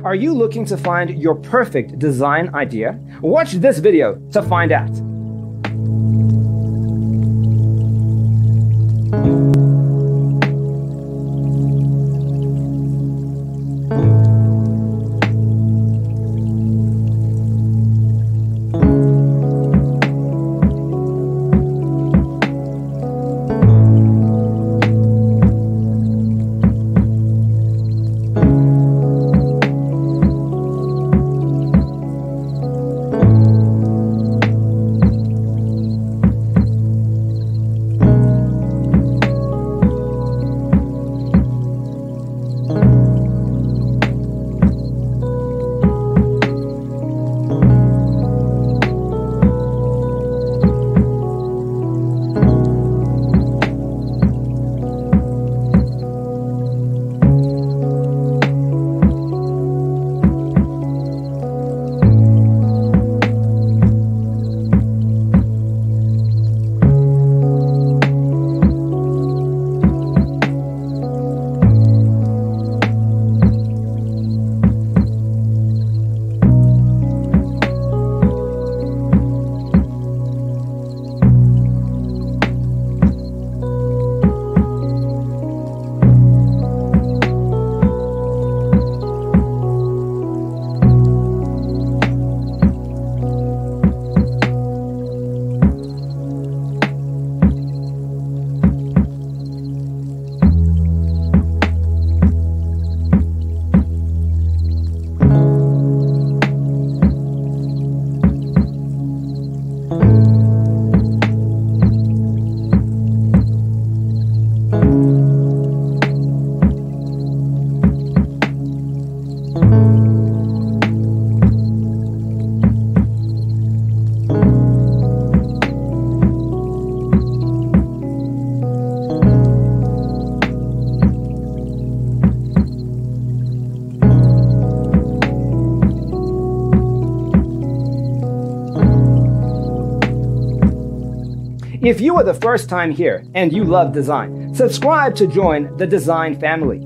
Are you looking to find your perfect design idea? Watch this video to find out. If you are the first time here and you love design, subscribe to join the design family.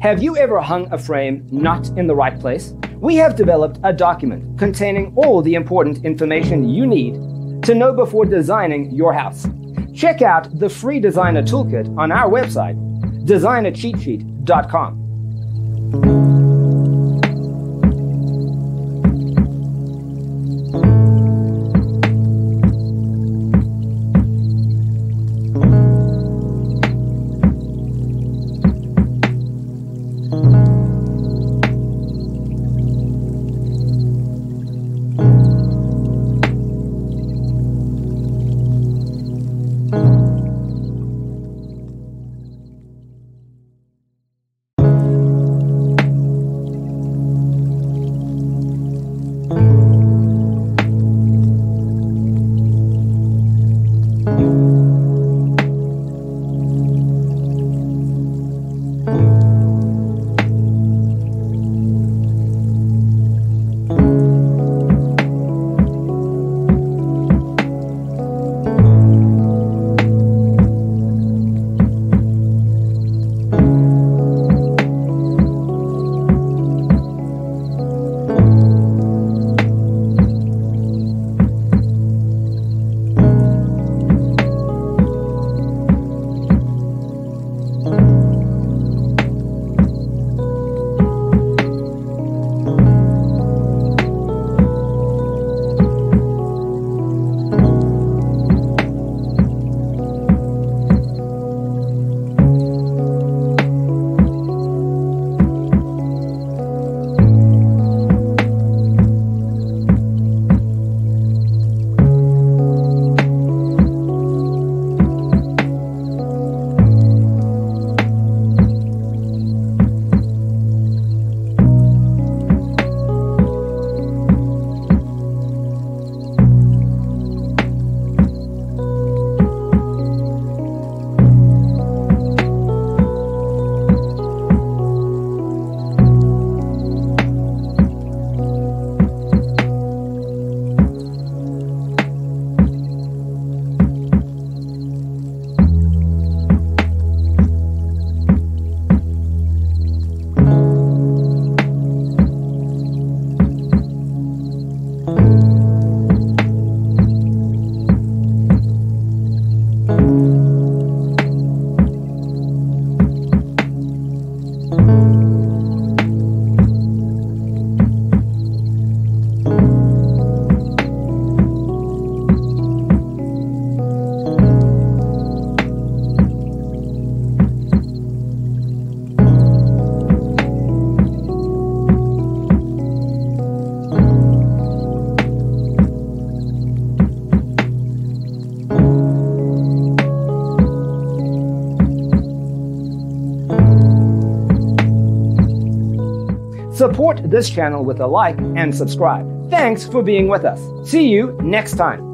Have you ever hung a frame not in the right place? We have developed a document containing all the important information you need to know before designing your house. Check out the free designer toolkit on our website, designercheatsheet.com. Support this channel with a like and subscribe. Thanks for being with us. See you next time.